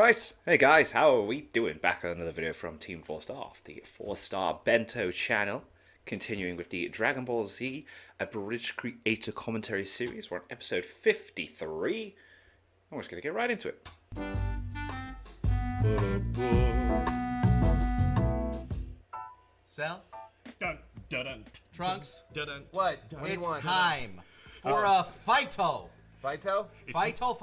Right, hey guys, how are we doing? Back on another video from Team 4-Star, the 4-Star Bento channel. Continuing with the Dragon Ball Z Abridged Creator Commentary series. We're on episode 53. I'm just going to get right into it. Sal? Dun, dun, dun. Trunks? Dun, dun. What? What do you It's want? time for a Fighto. Fighto? Fighto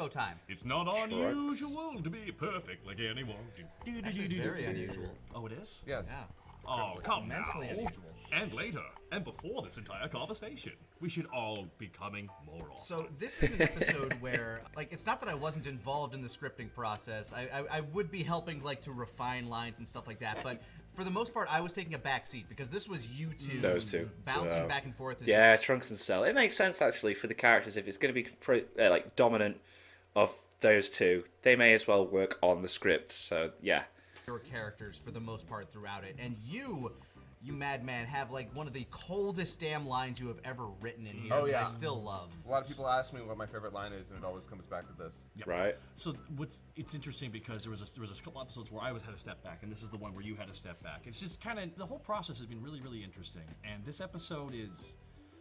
time. It's not unusual to be perfect like anyone. Actually, very unusual. Oh, it is? Yes. Yeah. Oh, come Immensely now. unusual. And later, and before this entire conversation, we should all be coming more often. So this is an episode where, like, it's not that I wasn't involved in the scripting process. I would be helping, like, to refine lines and stuff like that, but for the most part, I was taking a back seat because this was you two. Those two. Bouncing back and forth. Yeah, Trunks and Cell. It makes sense, actually, for the characters. If it's going to be, like, dominant of those two, they may as well work on the scripts, so, yeah. Your characters for the most part throughout it. And you madman, have, like, one of the coldest damn lines you have ever written in here Oh, that yeah. I still love. A lot of people ask me what my favorite line is, and it always comes back to this. Yep. Right. So it's interesting because there was a couple episodes where I had a step back, and this is the one where you had a step back. It's just kind of, the whole process has been really, really interesting. And this episode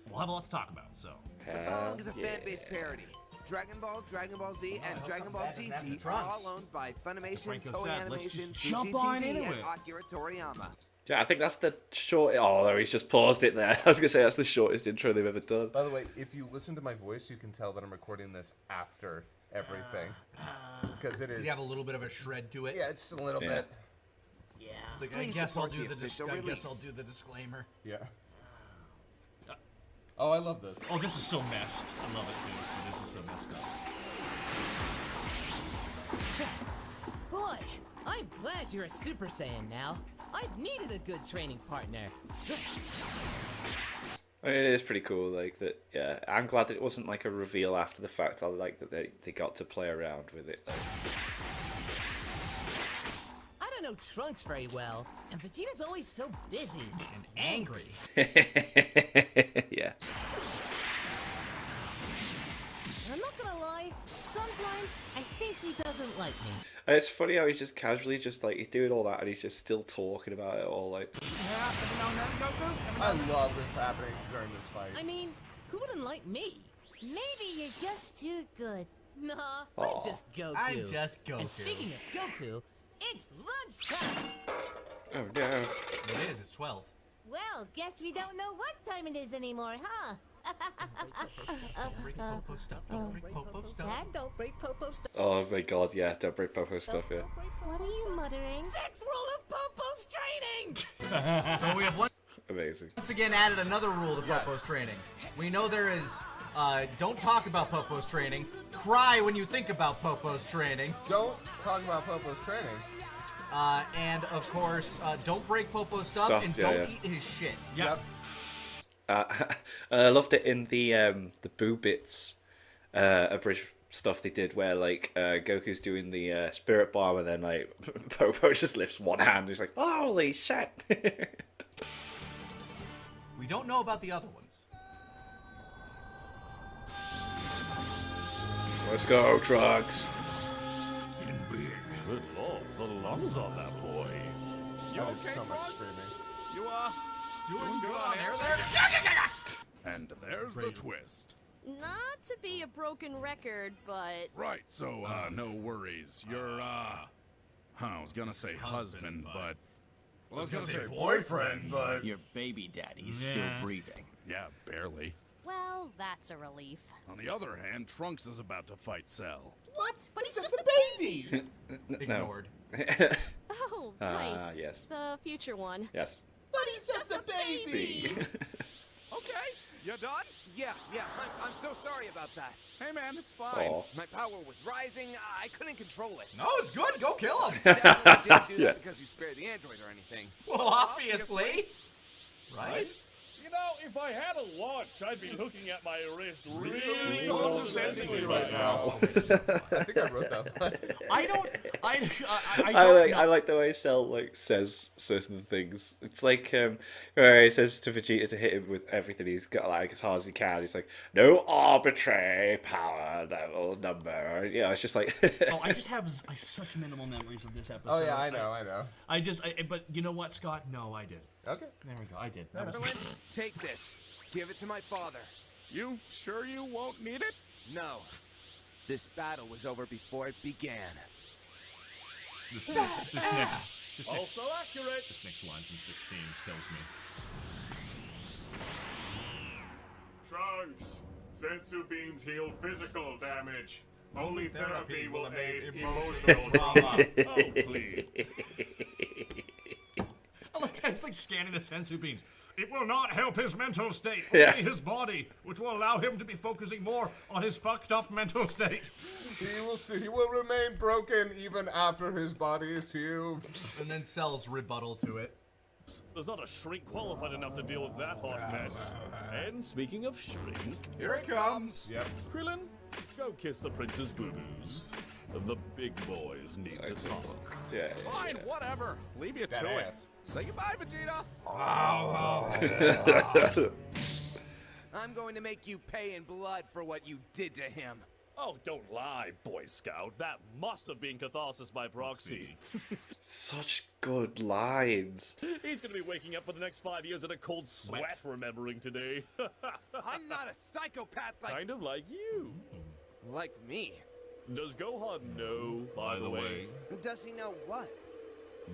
we'll have a lot to talk about, so. The following is a fan-based parody. Dragon Ball, Dragon Ball Z, and Dragon Ball GT are all owned by Funimation, Franco Toei said, let's Animation, just jump Fuji on TV, into and it. Akira Toriyama. Yeah, I think that's the short... Oh, no, he's just paused it there. I was going to say that's the shortest intro they've ever done. By the way, if you listen to my voice, you can tell that I'm recording this after everything. Because it is... You have a little bit of a shred to it. Yeah, it's just a little Yeah. bit. Like, I Please guess I'll support do the the official I guess release. I'll do the disclaimer. Yeah. Oh, I love this. Oh, this is so messed. I love it, dude. This is so messed up. Boy, I'm glad you're a Super Saiyan now. I've needed a good training partner. I mean, it is pretty cool, like, that, yeah. I'm glad that it wasn't, like, a reveal after the fact. I like that they got to play around with it. I don't know Trunks very well, and Vegeta's always so busy and angry. Yeah. And I'm not gonna lie, sometimes I think he doesn't like me. And it's funny how he's just casually just, like, he's doing all that and he's just still talking about it all, like... I love this happening during this fight. I mean, who wouldn't like me? Maybe you're just too good. Nah, Aw. I'm just Goku. I'm just Goku. And speaking of Goku, it's lunchtime! Oh, no. It is, it's 12. Well, guess we don't know what time it is anymore, huh? Don't break Popo stuff, don't break Popo stuff. And don't break Popo stuff. Oh, my God, yeah. Don't break Popo stuff, yeah. What are you muttering? Sixth rule of Popo's training! So we have once Amazing. again added another rule to Popo's training. We know there is, don't talk about Popo's training. Cry when you think about Popo's training. Don't talk about Popo's training. And of course, don't break Popo's stuff, and yeah, don't yeah. eat his shit. Yep. And I loved it in the Boo Bits abridged stuff they did where, like, Goku's doing the spirit bomb and then, like, Popo just lifts one hand and he's like, holy shit! We don't know about the other ones. Let's go, Trunks! Good lord, the lungs on that boy. You okay, so much screaming. You are Doing good on air there? and there's the twist. Not to be a broken record, but Right, so, no worries. You're, I was gonna say husband, but... Well, I was gonna say boyfriend, but... Your baby daddy's still breathing. Yeah, barely. well, that's a relief. On the other hand, Trunks is about to fight Cell. What? But he's just a baby. Ignored. Oh, right. Yes. The future one. Yes. But he's just a baby! Okay, you done? Yeah, I'm so sorry about that. Hey man, it's fine. Aw. My power was rising, I couldn't control it. No, it's good. Go kill him. Definitely didn't do Yeah. that because you spared the android or anything. Well, obviously. Right? You know, if I had a watch, I'd be looking at my wrist really condescendingly right now. I think I wrote that line. I I like the way Cell like says certain things. It's like where he says to Vegeta to hit him with everything he's got, like as hard as he can. He's like, no arbitrary power level number. You know, it's just like. I just have such minimal memories of this episode. Oh yeah, I know. But you know what, Scott? No, I did. Okay. There we go. I did. Everyone, take this. Give it to my father. You sure you won't need it? No. This battle was over before it began. This next Also accurate. This next line from 16 kills me. Trunks, sensu beans heal physical damage. Only therapy will aid emotional trauma. Oh, please. It's like scanning the sensu beans. It will not help his mental state, Yeah. only his body, which will allow him to be focusing more on his fucked up mental state. He will remain broken even after his body is healed. And then Cell's rebuttal to it. There's not a shrink qualified enough to deal with that hot mess. And speaking of shrink, Here it comes. Yep. Krillin, go kiss the prince's boo-boos. The big boys need to talk. Yeah. Fine, whatever. Leave you to it. ass. Say goodbye, Vegeta. I'm going to make you pay in blood for what you did to him. Oh, don't lie, Boy Scout. That must have been catharsis by proxy. Such good lines. He's gonna be waking up for the next 5 years in a cold sweat remembering today. I'm not a psychopath Kind of like you. like me. Does Gohan know, by the way, Does he know what?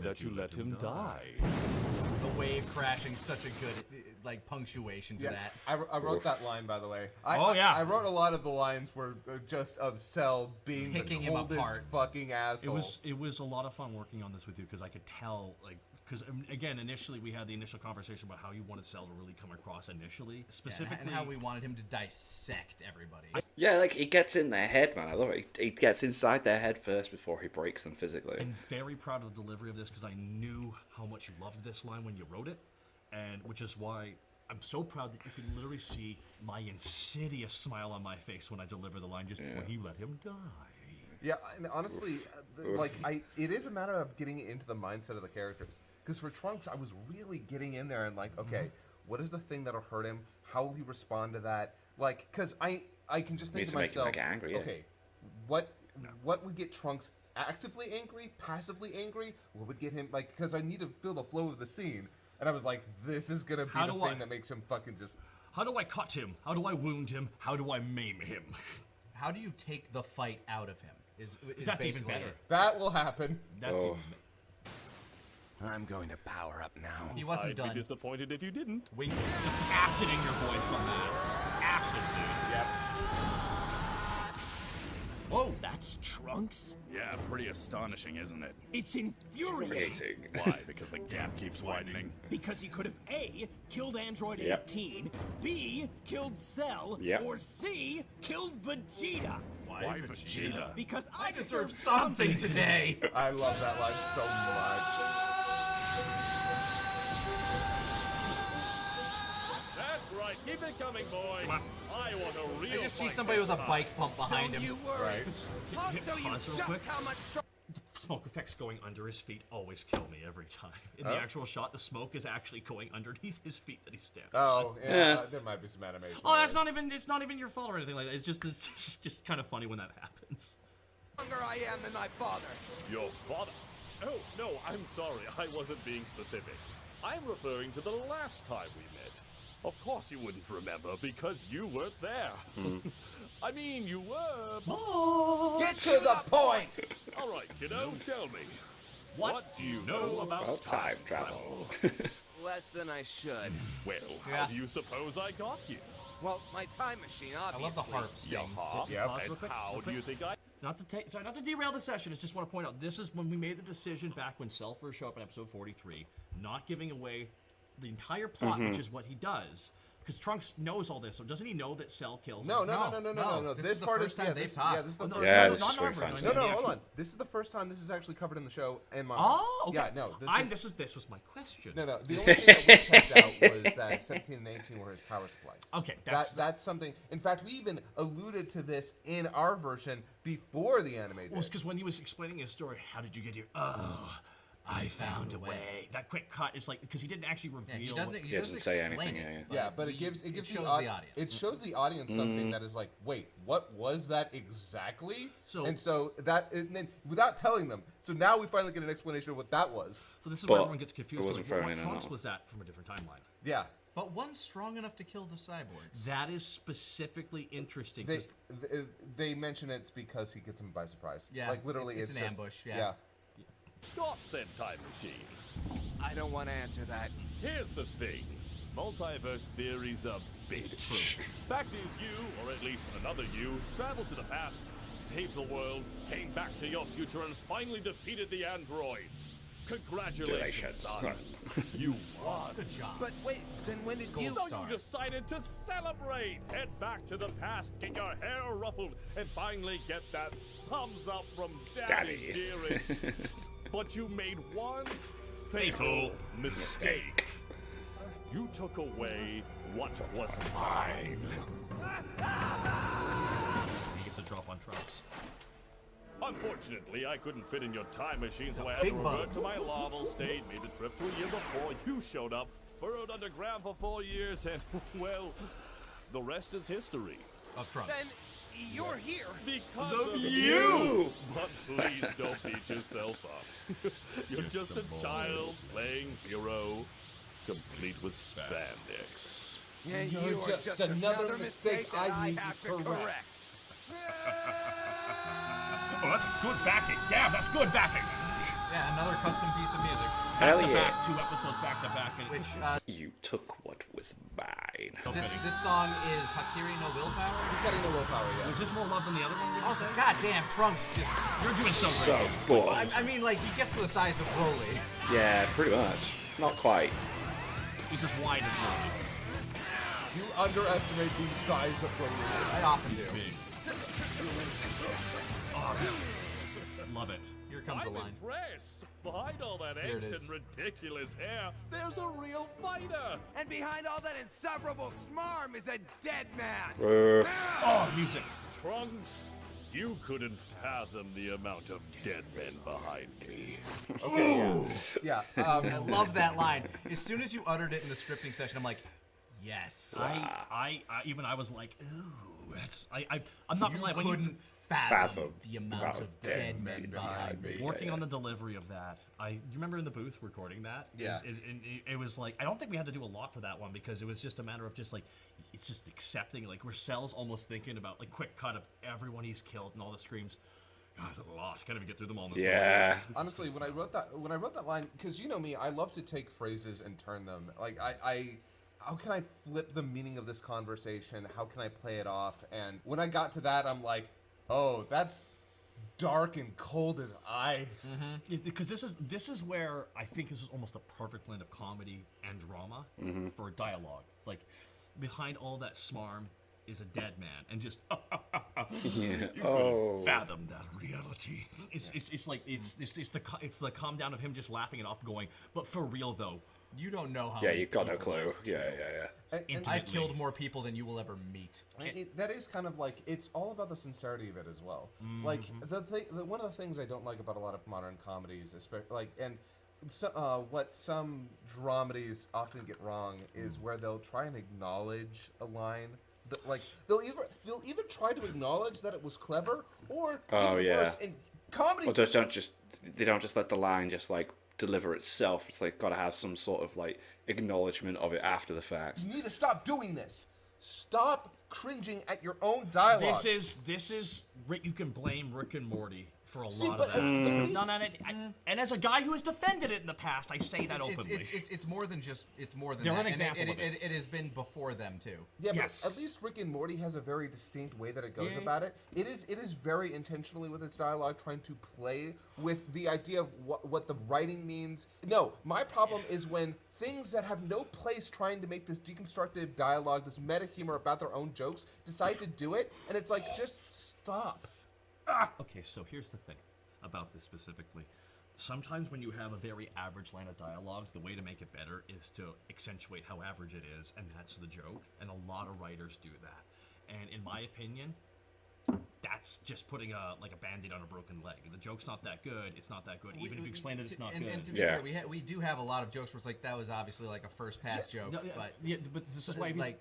that you let him die? The wave crashing, such a good like punctuation to that. I wrote that line, by the way. Yeah. I wrote a lot of the lines were just of Cell being Picking the him coldest apart. fucking asshole. It was a lot of fun working on this with you because I could tell, like, because again, initially we had the initial conversation about how you wanted Cell to really come across initially, specifically, and how we wanted him to dissect everybody. Yeah, like he gets in their head, man. I love it. He gets inside their head first before he breaks them physically. I'm very proud of the delivery of this because I knew how much you loved this line when you wrote it, and which is why I'm so proud that you can literally see my insidious smile on my face when I deliver the line just when he let him die. Yeah, and honestly, it is a matter of getting into the mindset of the characters. Because for Trunks, I was really getting in there and like, okay, what is the thing that'll hurt him? How will he respond to that? Like, because I can just think Needs to to make him, myself, like, angry, yeah. okay, what would get Trunks actively angry, passively angry? What would get him, like, because I need to feel the flow of the scene. And I was like, this is going to be the thing that makes him fucking just... How do I cut him? How do I wound him? How do I maim him? How do you take the fight out of him? Is That's even basically better. it. That will happen. That's even I'm going to power up now. He wasn't I'd done. be disappointed if you didn't. Wait, acid in your voice on that. Acid, dude. Yep. Whoa, that's Trunks? Yeah, pretty astonishing, isn't it? It's infuriating. Why? Because the gap keeps widening. Because he could have A, killed Android Yep. 18, B, killed Cell, Yep. or C, killed Vegeta. Why Vegeta? Because I Deserve deserve something today. I love that line so much. That's right. Keep it coming, boy. I want a real I just see fight somebody this with a time. bike pump behind Don't him. you worry. Right. I'll Hit show you pause real just quick. how much Smoke effects going under his feet always kill me every time. In the actual shot, the smoke is actually going underneath his feet that he's standing on. Oh, yeah, there might be some animation. Oh, that's not even. It's not even your fault or anything like that. It's just kind of funny when that happens. stronger I am than my father. Your father? Oh, no, I'm sorry. I wasn't being specific. I'm referring to the last time we met. Of course you wouldn't remember because you weren't there. I mean, you were. Get to the point! All right, kiddo, tell me. What do you know About about time travel. Less than I should. Well, how Yeah. do you suppose I got here? Well, my time machine, I love obviously. the harp stings. Yep. Pause real And quick, how real do you quick. think I... Not to derail the session, I just want to point out this is when we made the decision back when Cell first showed up in episode 43, not giving away the entire plot, which is what he does. because Trunks knows all this. So doesn't he know that Cell kills him? No. This is the part first time they've talked. Yeah, this is the first Yeah, time. this is where he finds No, out. hold on. This is the first time this is actually covered in the show and manga. Oh, okay. Yeah, no. This was my question. No. The only thing that we checked out was that 17 and 18 were his power supplies. Okay, that's something. In fact, we even alluded to this in our version before the anime did. Well, it's because when he was explaining his story, how did you get here? Oh, I found a way. That quick cut is like because he didn't actually reveal. He doesn't say anything. Yeah, but it gives shows the the audience. It shows the audience something that is like, wait, what was that exactly? So and then without telling them, so now we finally get an explanation of what that was. So this is But where everyone gets confused. it wasn't Like, thrown what in Trunks at all. was that from a different timeline? Yeah, But one's strong enough to kill the cyborgs. That is specifically interesting. they mention it's because he gets him by surprise. Yeah, like literally, it's an just, ambush, yeah. God sent time machine. I don't want to answer that. Here's the thing. Multiverse theory's a bitch. Fact is you, or at least another you, traveled to the past, saved the world, came back to your future, and finally defeated the androids. Congratulations, son. You won. Good job. But wait, then when did you... So you decided to celebrate! Head back to the past, get your hair ruffled, and finally get that thumbs up from Daddy. Dearest. But you made one fatal mistake. You took away what was mine. He gets a drop on Trunks. Unfortunately, I couldn't fit in your time machine, so I had to revert to my larval state, made the trip to a year before you showed up, burrowed underground for 4 years, and, well, the rest is history. Of Trunks. Then you're here. Because of you! But please don't beat yourself up. You're just a child playing hero, complete with spandex. And You're you are just another mistake that I need have to to correct. Oh, that's good backing. Damn, that's good backing. Yeah, another custom piece of music. Hell Back to yeah. back, 2 episodes back to back. And Which, You took what was mine. this song is Hakiri no Willpower. He's got no willpower yet. Was this more love than the other one? Would you Also, say? goddamn, Trunks just... You're doing so So great. buff. I mean, like, he gets to the size of Broly. Yeah, pretty much. Not quite. He's as wide as Broly. You underestimate the size of Broly. I often do. Oh, love it. Here comes a I'm line. impressed. Behind all that Here it angst is. and ridiculous hair, there's a real fighter. And behind all that insufferable smarm is a dead man. Oh, music. Trunks, you couldn't fathom the amount of dead men behind me. Okay, yeah. I love that line. As soon as you uttered it in the scripting session, I'm like, yes. I was like, ooh, that's I'm not You gonna lie. When you couldn't fathom the amount of dead men behind me. working on the delivery of that, you remember in the booth recording that? Yeah. It was like I don't think we had to do a lot for that one because it was just a matter of just like it's just accepting like where Cell's almost thinking about like quick cut of everyone he's killed and all the screams. God, that's a lot. Can't even get through them all. In this Yeah. Honestly, when I wrote that line, because you know me, I love to take phrases and turn them. Like how can I flip the meaning of this conversation? How can I play it off? And when I got to that, I'm like, oh, that's dark and cold as ice. Because this is where I think this is almost a perfect blend of comedy and drama for dialogue. Like behind all that smarm is a dead man, and just Yeah. you Oh. couldn't fathom that reality. It's like it's the calm down of him just laughing it off, going, but for real though. You don't know how Yeah, many you got no people clue. I've Yeah, killed. yeah, yeah. I've killed more people than you will ever meet. That is kind of like it's all about the sincerity of it as well. Like one of the things I don't like about a lot of modern comedies, especially what some dramedies often get wrong is where they'll try and acknowledge a line. Like they'll either try to acknowledge that it was clever or even worse. And comedy. Or they don't just let the line just like deliver itself. It's like got to have some sort of like acknowledgement of it after the fact. You need to stop doing this. Stop cringing at your own dialogue. This is Rick. You can blame Rick and Morty for a See, lot but- of that. but at Because least- and as a guy who has defended it in the past, I say that openly. It's more than just. It's more than They're that. an example and of it. it has been before them too. Yeah, Yes. but at least Rick and Morty has a very distinct way that it goes Yeah. about it. It is very intentionally with its dialogue trying to play with the idea of what the writing means. No, my problem is when things that have no place trying to make this deconstructive dialogue, this meta humor about their own jokes, decide to do it, and it's like, just stop. Okay, so here's the thing about this specifically. Sometimes when you have a very average line of dialogue, the way to make it better is to accentuate how average it is, and that's the joke. And a lot of writers do that. And in my opinion, that's just putting a band-aid on a broken leg. The joke's not that good. It's not that good. Even if you explain it, it's not good. And to be fair, we do have a lot of jokes where it's like that was obviously like a first pass joke, No, but this is why like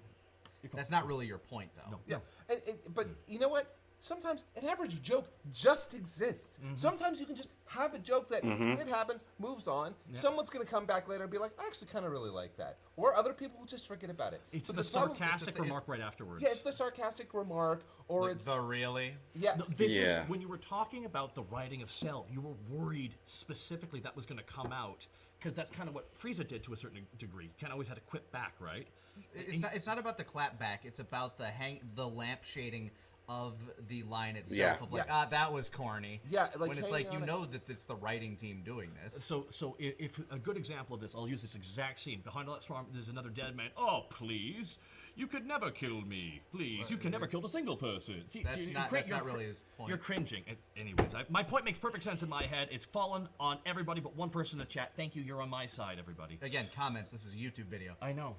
that's not really your point though. No. Yeah, but you know what? Sometimes an average joke just exists. Sometimes you can just have a joke that it happens, moves on. Someone's going to come back later and be like, I actually kind of really like that. Or other people will just forget about it. It's But the problem- sarcastic remark right afterwards. Yeah, it's the sarcastic remark, or it's The really? yeah. No, this Yeah. is when you were talking about the writing of Cell, you were worried specifically that was going to come out because that's kind of what Frieza did to a certain degree. Kind of always had to quit back, right? It's not about the clap back. It's about the lamp shading of the line itself. Yeah. Of like, Yeah. that was corny. Yeah, like when it's hanging like you on it- know that it's the writing team doing this. So if a good example of this, I'll use this exact scene. Behind all that farm, there's another dead man. Oh, please. You could never kill me. Please. You can never kill a single person. See, That's not really his point. You're cringing. Anyways, my point makes perfect sense in my head. It's fallen on everybody but one person in the chat. Thank you. You're on my side, everybody. Again, comments. This is a YouTube video. I know.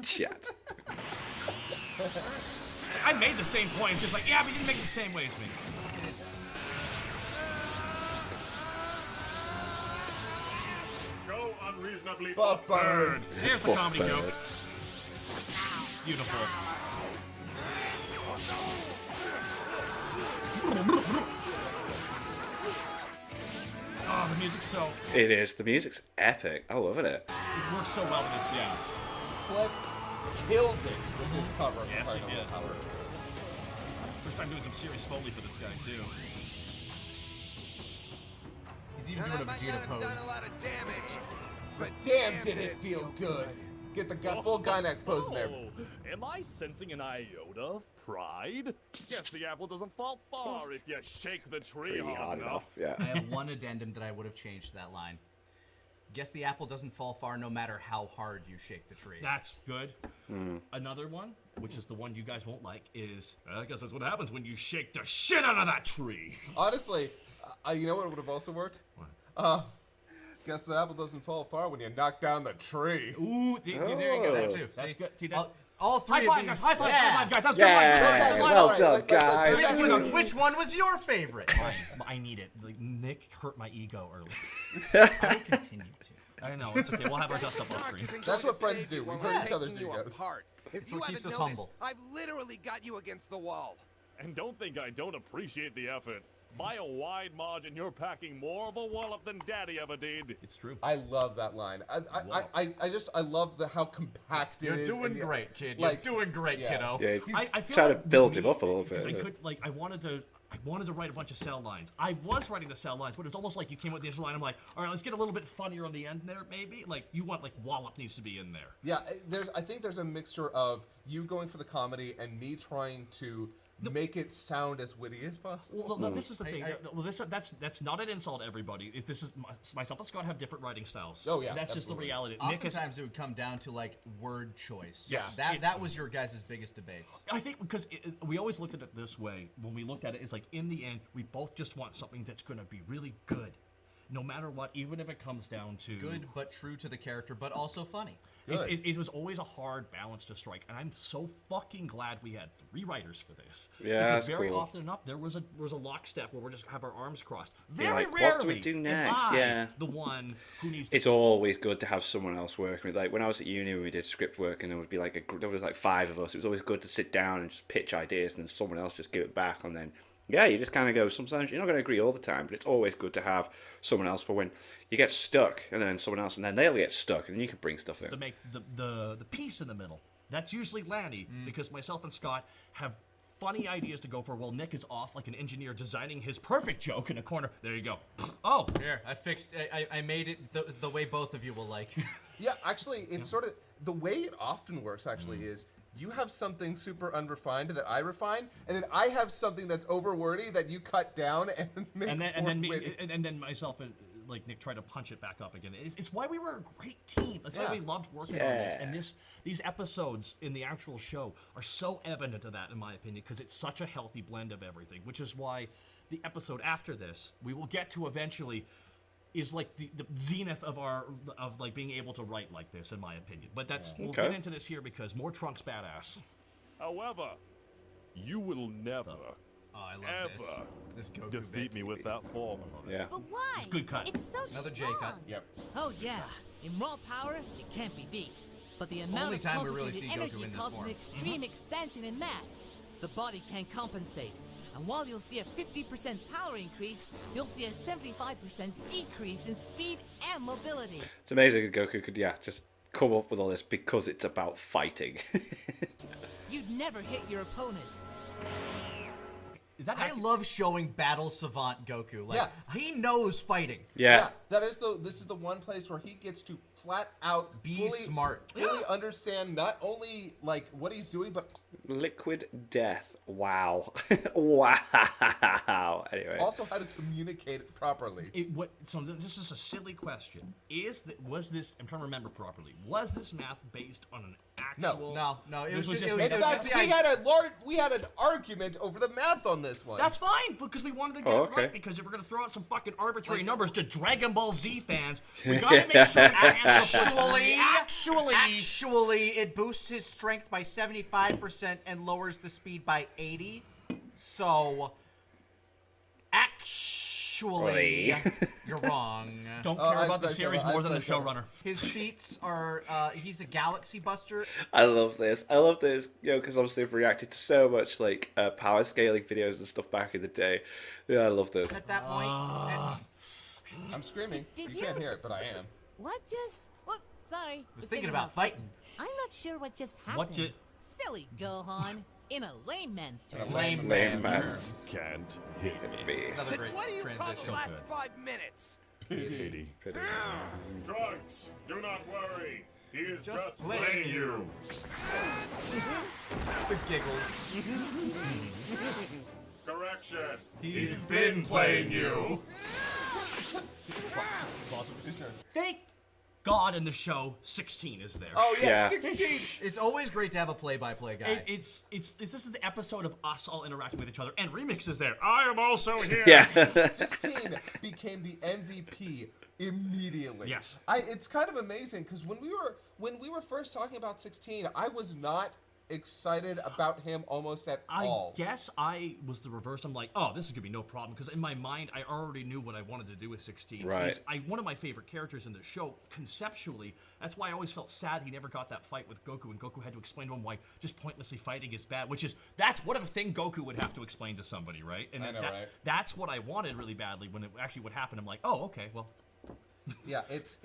Chat. I made the same point. It's just like, yeah, but you didn't make it the same way as me. Go unreasonably Buff bird. Here's the Buff comedy bird. joke. Beautiful. Oh, the music's so... It is. The music's epic. I love it. It works so well with this, yeah. Cliff killed it with his cover. of Yes, he Paranormal did. Power. First time doing some serious Foley for this guy, too. He's even Now doing a that might Vegeta not have done pose. a lot of damage, But damn, did it feel good. Get the full Gynax pose in there. Oh, am I sensing an iota of pride? Guess the apple doesn't fall far if you shake the tree Pretty hard enough. I Yeah. have one addendum that I would have changed to that line. Guess the apple doesn't fall far no matter how hard you shake the tree. That's good. Another one, which is the one you guys won't like, is I guess that's what happens when you shake the shit out of that tree. Honestly, you know what would have also worked? Guess the apple doesn't fall far when you knock down the tree. Ooh, there you go. That too. That's See? good. See that? All three High five, of guys! these. High five! Yeah. High five, guys! That's Yeah, good one. well Alright, done, let's guys. do Which one was your favorite? I need it. Like, Nick hurt my ego earlier. I will continue to. I know, it's okay. We'll have our dust up on screen. That's what friends do. We hurt each other's egos. Apart. If you what haven't keeps us noticed, humble. I've literally got you against the wall. And don't think I don't appreciate the effort. By a wide margin, you're packing more of a wallop than Daddy ever did. It's true. I love that line. I love how compact it You're is. doing and great, kid. like, You're doing great, yeah. kiddo. Yeah, it's I feel trying like to build him me, up a little because bit. I wanted to write a bunch of cell lines. I was writing the cell lines, but it's almost like you came with the initial line. I'm like, all right, let's get a little bit funnier on the end there, maybe. Like you want like wallop needs to be in there. Yeah, I think there's a mixture of you going for the comedy and me trying to make it sound as witty as possible. Well, this is the thing. That's not an insult to everybody. If this is myself and Scott have different writing styles. Oh, yeah, that's just the absolutely. reality. Nick is, Oftentimes it would come down to like word choice. Yes. That was your guys' biggest debates. I think because we always looked at it this way. When we looked at it, it's like in the end, we both just want something that's going to be really good, no matter what, even if it comes down to Good but true to the character, but also funny. It was always a hard balance to strike, and I'm so fucking glad we had 3 writers for this. Yeah, because that's very cool. often enough there was a lockstep where we just have our arms crossed. You're Very like, rarely. what do we do am next? I Yeah. the one who needs. to... It's always good to have someone else working with. Like when I was at uni, when we did script work, and there would be like there was like 5 of us. It was always good to sit down and just pitch ideas, and then someone else just give it back, and then yeah, you just kind of go. Sometimes you're not going to agree all the time, but it's always good to have someone else for when you get stuck, and then someone else, and then they'll get stuck, and then you can bring stuff in. to make the piece in the middle. That's usually Lanny, because myself and Scott have funny ideas to go for while Nick is off like an engineer designing his perfect joke in a corner. There you go. Oh, Here, I fixed. I made it the way both of you will like. Yeah, actually, it's sort of the way it often works. Actually, is you have something super unrefined that I refine, and then I have something that's overwordy that you cut down and make and then myself and like Nick try to punch it back up again. It's why we were a great team. That's why we loved working on this. And these episodes in the actual show are so evident of that, in my opinion, because it's such a healthy blend of everything. Which is why the episode after this, we will get to eventually, is like the zenith of like being able to write like this, in my opinion. But that's we'll get into this here because more Trunks badass. However, you will never, I love ever this Goku defeat me with that form. Yeah. But why? It's good cut. It's so Another J strong. cut. Yep. Oh yeah, in raw power, it can't be beat. But the amount Only of time we really concentrated see Goku energy in this causes form. an extreme expansion in mass. The body can't compensate. And while you'll see a 50% power increase, you'll see a 75% decrease in speed and mobility. It's amazing that Goku could, just come up with all this because it's about fighting. You'd never hit your opponent. Is that I love showing battle savant Goku. Like he knows fighting. Yeah. This is the one place where he gets to flat out Be smart. fully understand not only like what he's doing, but Liquid death. Wow. Wow. Anyway. also how to communicate it properly. This is a silly question. Was this? I'm trying to remember properly. Was this math based on an actual? No. It This was was just. just It was In made just fact, we had an argument over the math on this one. That's fine, because we wanted to get it right. Because if we're gonna throw out some fucking arbitrary numbers to Dragon Ball Z fans, we gotta make sure Actually, it boosts his strength by 75% and lowers the speed by 80. So, actually, you're wrong. Don't care about the series more than the showrunner. His feats are, he's a galaxy buster. I love this, because obviously I've reacted to so much, like, power scaling videos and stuff back in the day. Yeah, I love this. At that point, I'm screaming. Did You you? can't hear it, but I am. What just... What? Sorry. I was thinking about fighting. I'm not sure what just happened. What ju- Silly Gohan. In a layman's term. Lame Lame man. man's. Can't hit me. Another Then great what do you call transition. the last 5 minutes? Pity. Trunks, do not worry. He is just playing playing you. The giggles. Correction. He's been playing you. Thank God in the show 16 is there. Oh yeah, Yeah. 16. It's always great to have a play-by-play guy. This is the episode of us all interacting with each other, and Remix is there. I am also here. Yeah. 16 became the MVP immediately. Yes. It's kind of amazing because when we were first talking about 16, I was not excited about him almost at all. I guess I was the reverse. I'm like, oh, this is gonna be no problem, because in my mind I already knew what I wanted to do with 16. Right. He's one of my favorite characters in the show conceptually. That's why I always felt sad he never got that fight with Goku, and Goku had to explain to him why just pointlessly fighting is bad. That's what a thing Goku would have to explain to somebody, right? And I know, right? That's what I wanted really badly. When it actually would happen, I'm like, oh, okay, well. Yeah, it's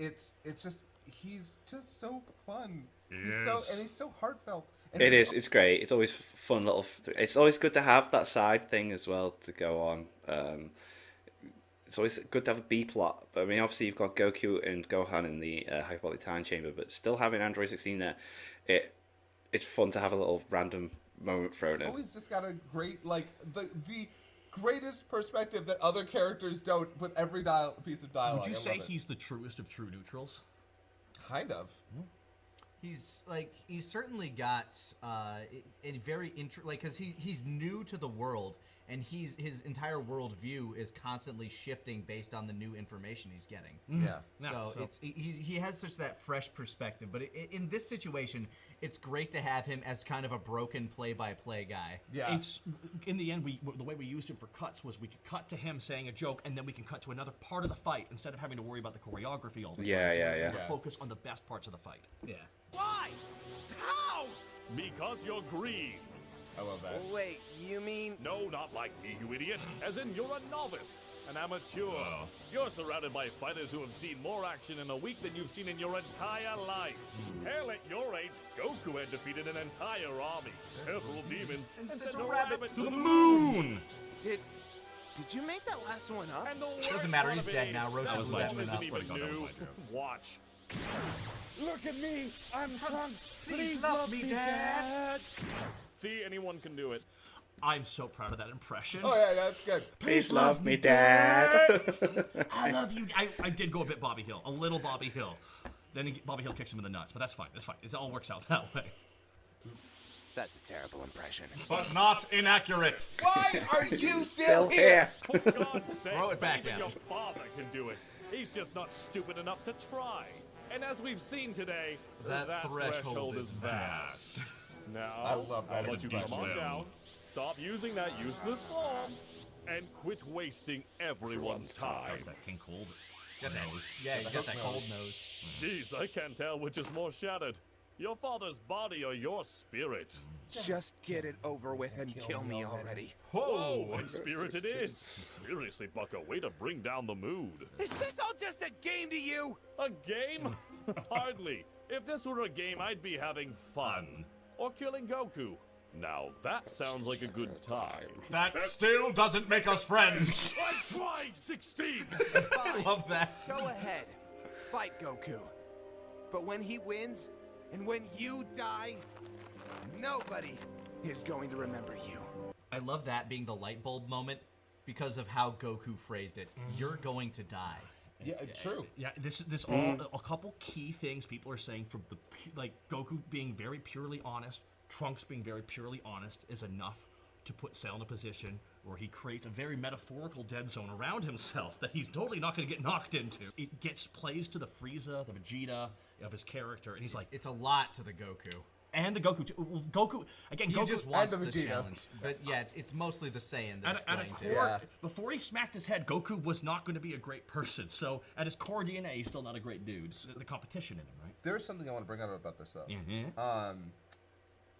just he's just so fun. Yes. He's so heartfelt. And It is. It's great. It's always fun little. It's always good to have that side thing as well to go on. It's always good to have a B plot. But I mean, obviously you've got Goku and Gohan in the hyperbolic time chamber, but still having Android 16 there, it's fun to have a little random moment thrown in. Always just got a great the greatest perspective that other characters don't with every piece of dialogue. Would you I say love it. he's the truest of true neutrals? Kind of? He's certainly got a very because he's new to the world, and his entire worldview is constantly shifting based on the new information he's getting. Yeah. So he has such that fresh perspective. But in this situation, it's great to have him as kind of a broken play-by-play guy. Yeah. It's in the end, the way we used him for cuts was we could cut to him saying a joke, and then we can cut to another part of the fight instead of having to worry about the choreography all the time. Yeah. Focus on the best parts of the fight. Yeah. Why? How? Because you're green. I love that. Wait, you mean... No, not like me, you idiot. As in, you're a novice. an amateur. You're surrounded by fighters who have seen more action in a week than you've seen in your entire life. Hell, at your age, Goku had defeated an entire army, several demons, and sent a rabbit to the moon! Did you make that last one up? And the Doesn't worst matter, part he's of dead it now. is, Roshi that blew one him isn't enough. even new. Watch. Look at me! I'm Trunks! Please love me, Dad! See, anyone can do it. I'm so proud of that impression. Oh yeah, that's good. Please love me, Dad. I love you. I did go a bit Bobby Hill, a little Bobby Hill. Then Bobby Hill kicks him in the nuts, but that's fine. That's fine. It all works out that way. That's a terrible impression. But not inaccurate. Why are you Still here. For God's sake, Throw it back even at your him. father can do it. He's just not stupid enough to try. And as we've seen today, That threshold is vast. Now, I love that I'll let you expression. come on down, stop using that useless form, and quit wasting everyone's time. That King Cold Got that, nose. yeah, you got that cold nose. Jeez, I can't tell which is more shattered. Your father's body or your spirit. Just get it over with and kill me already. Whoa, and spirit it is. Seriously, Bucko, way to bring down the mood. Is this all just a game to you? A game? Hardly. If this were a game, I'd be having fun. Or killing Goku. Now, that sounds like a good time. That still doesn't make us friends. I tried 16! I love that. Go ahead. Fight Goku. But when he wins, and when you die, nobody is going to remember you. I love that being the light bulb moment because of how Goku phrased it. You're going to die. Yeah, true. Yeah, this all a couple key things people are saying from the like Goku being very purely honest, Trunks being very purely honest is enough to put Cell in a position where he creates a very metaphorical dead zone around himself that he's totally not going to get knocked into. It plays to the Frieza, the Vegeta of his character, and he's like, It's a lot to the Goku. and the Goku too. Well, Goku again. He Goku just wants and the the Vegeta. challenge. But yeah, it's mostly the Saiyan that's at a playing core, too. Yeah. before he smacked his head, Goku was not going to be a great person. So at his core DNA, he's still not a great dude. So the competition in him, right? There's something I want to bring out about this though. Mm-hmm.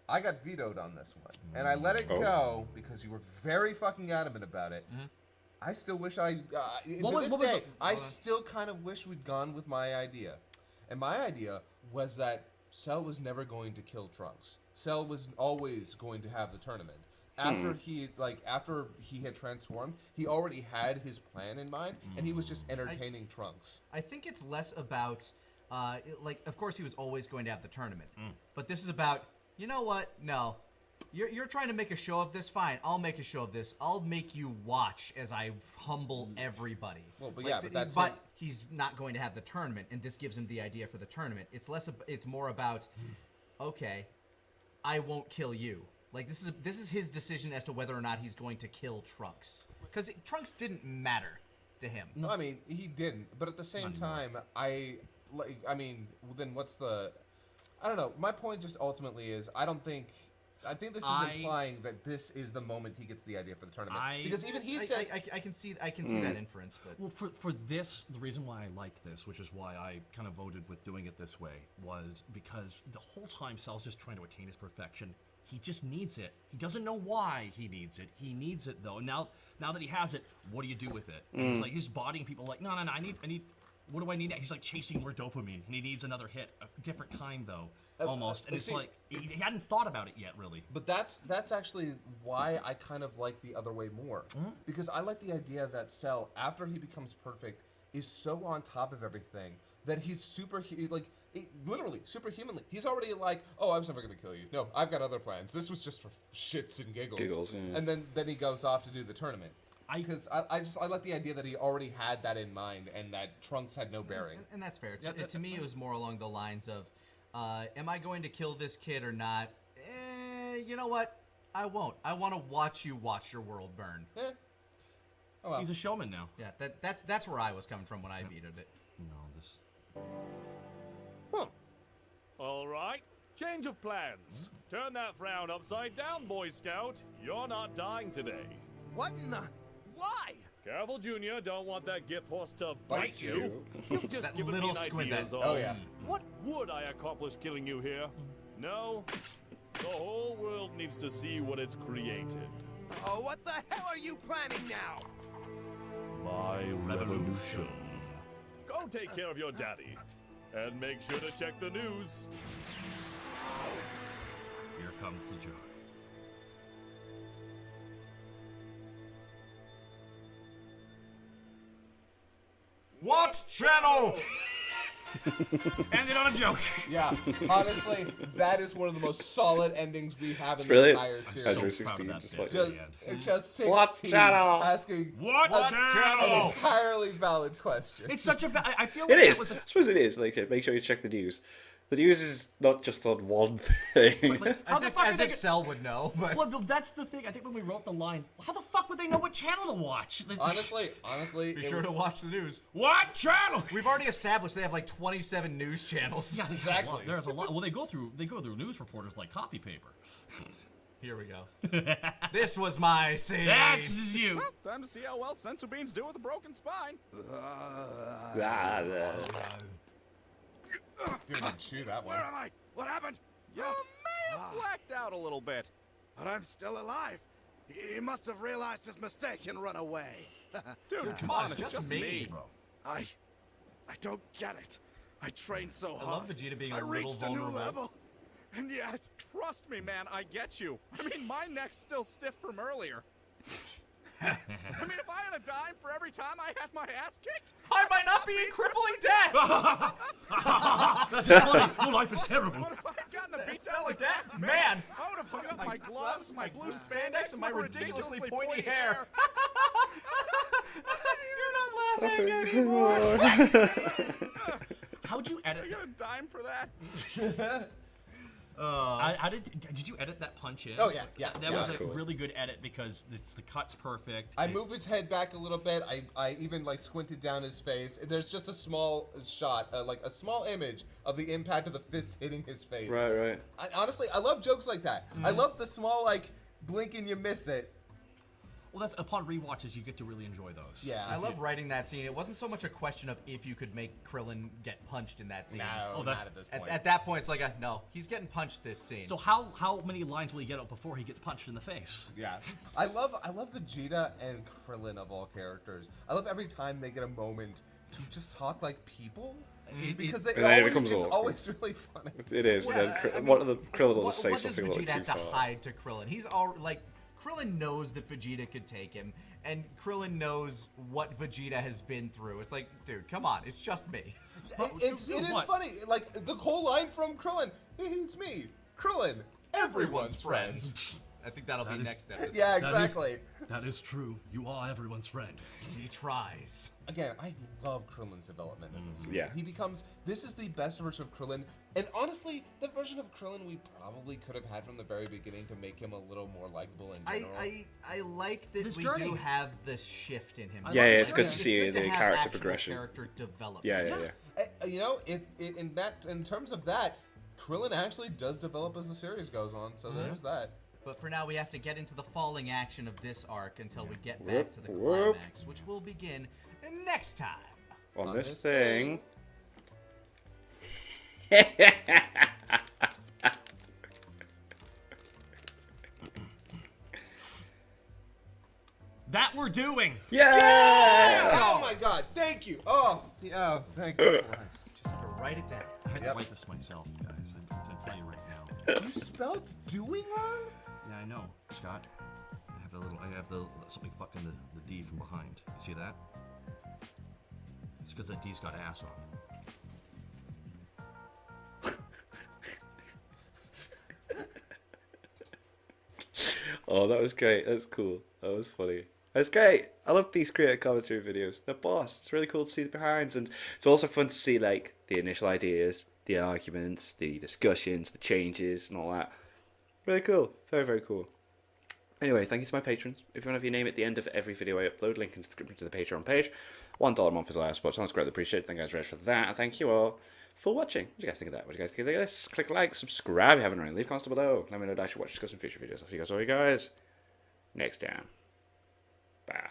I got vetoed on this one, and I let it go because you were very fucking adamant about it. I still wish I. I still kind of wish we'd gone with my idea, and my idea was that Cell was never going to kill Trunks. Cell was always going to have the tournament. After he had transformed, he already had his plan in mind, and he was just entertaining Trunks. I think it's less about, of course he was always going to have the tournament, but this is about, you know what? No, you're trying to make a show of this. Fine, I'll make a show of this. I'll make you watch as I humble everybody. Well, but but he's not going to have the tournament, and this gives him the idea for the tournament. It's more about, okay, I won't kill you. Like this is his decision as to whether or not he's going to kill Trunks, because Trunks didn't matter to him. No, I mean he didn't, but at the same time, then what's the? I don't know. My point just ultimately is I think this is implying that this is the moment he gets the idea for the tournament. Because even he says I can see that inference, but Well, for this, the reason why I liked this, which is why I kind of voted with doing it this way, was because the whole time Cell's just trying to attain his perfection. He just needs it. He doesn't know why he needs it. He needs it though. And now that he has it, what do you do with it? He's like he's bodying people like, no, I need. What do I need? He's like chasing more dopamine, and he needs another hit, a different kind though, almost. And it's like he hadn't thought about it yet, really. But that's actually why I kind of like the other way more, because I like the idea that Cell, after he becomes perfect, is so on top of everything that he's literally superhumanly. He's already like, oh, I was never gonna kill you. No, I've got other plans. This was just for shits and giggles. Yeah. And then he goes off to do the tournament. Because I like the idea that he already had that in mind and that Trunks had no bearing. and that's fair. To me, it was more along the lines of, am I going to kill this kid or not? You know what? I won't. I want to watch you watch your world burn. Oh, well. He's a showman now. Yeah, that's where I was coming from when I vetoed it. No, this. All right, change of plans. Turn that frown upside down, Boy Scout. You're not dying today. What in the... Why? Careful, Junior. Don't want that gift horse to bite you. You've just That given me little an squint idea, at- so Oh, yeah. what would I accomplish killing you here? No. The whole world needs to see what it's created. Oh, what the hell are you planning now? My revolution. Go take care of your daddy. And make sure to check the news. Here comes the joy. What channel? Ended on a joke. Yeah, honestly, that is one of the most solid endings we have in the brilliant. entire I'm series. so Andrew proud 16, of that just bit like- at the Just, end. it's just 16 What channel? asking What an channel? entirely valid question. It's such a. I feel like It is. that was I suppose it is. Like, make sure you check the news. The news is not just on one thing. How As the if, fuck as are they if Cell would know. But Well, that's the thing. I think when we wrote the line, how the fuck would they know what channel to watch? honestly, be sure to watch the news. What channel? We've already established they have like 27 news channels. Yeah, Exactly. There's a lot. Well, they go through news reporters like copy paper. Here we go. This was my scene. That's you. Time to see how well Sensu Beans do with a broken spine. Didn't chew that one. Where am I? What happened? You may have blacked out a little bit. But I'm still alive. He must have realized his mistake and run away. Dude, come on, on, it's it's just just me. me. Bro. I don't get it. I trained so I hard. love Vegeta being I a little reached a new vulnerable. level. And yet, Trust me, man, I get you. I mean, my neck's still stiff from earlier. I mean, if I had a dime for every time I had my ass kicked, I might not be in crippling death. That's funny. Your life is terrible. what if I had gotten a beat down like that, that? man. I would have hung up my gloves, my blue spandex, and my my ridiculously ridiculously pointy pointy hair. hair. You're not laughing anymore. How'd you edit? I got a dime for that. How did you edit that punch in? Oh, yeah. That was a That's cool. really good edit because the cut's perfect. I moved his head back a little bit. I even like squinted down his face. There's just a small shot, like a small image of the impact of the fist hitting his face. Right. Honestly, I love jokes like that. I love the small like blink and you miss it. Well, that's upon rewatches you get to really enjoy those. Yeah, I love writing that scene. It wasn't so much a question of if you could make Krillin get punched in that scene. No, that's- not at this point. At that point, it's like, no, he's getting punched this scene. So how many lines will he get out before he gets punched in the face? Yeah, I love Vegeta and Krillin of all characters. I love every time they get a moment to just talk like people because And then it becomes it's awkward. always really funny. It is. Yeah, then I mean, one of the Krillin will what, just say what something a does little Vegeta too have to far. hide to Krillin? He's all like, Krillin knows that Vegeta could take him, and Krillin knows what Vegeta has been through. It's like, dude, come on, it's just me. It is what? funny. Like the whole line from Krillin, it's me, Krillin, everyone's friend. I think that'll be is- next episode. Yeah, That is- exactly. That is true. You are everyone's friend. He tries. Again, I love Krillin's development in this season. Yeah. He becomes, this is the best version of Krillin, and honestly, the version of Krillin we probably could have had from the very beginning to make him a little more likable in general. I like that This we journey. do have this shift in him. I Yeah, love yeah, the it's good journey. to see good the have character actual progression. Character development. Yeah. You know, if in terms of that, Krillin actually does develop as the series goes on, so there's that. But for now, we have to get into the falling action of this arc until we get Whoop, back to the whoop. climax, which will begin next time. On On this this thing. That we're doing. Yeah! Oh my God! Thank you. Oh, yeah. Thank you. Just have to write it down. I had Yep. to write this myself, guys. I'm going to tell you right now. You spelled doing wrong? Yeah, I know, Scott. I have something fucking the D from behind. You see that? It's because that D's got ass on it. Oh, that was great. That's cool. That was funny. That's great. I love these creative commentary videos. They're boss. It's really cool to see the behinds, and it's also fun to see like the initial ideas, the arguments, the discussions, the changes, and all that. Really cool. Very, very cool. Anyway, thank you to my patrons. If you want to have your name at the end of every video I upload, link in the description to the Patreon page. $1 a month is all I support, so that's greatly appreciated. Thank you guys very much for that. And thank you all for watching. What do you guys think of that? What do you guys think of this? Click like, subscribe if you haven't already. Leave comments below. Let me know that I should watch discuss some future videos. I'll see you guys next time. Bye.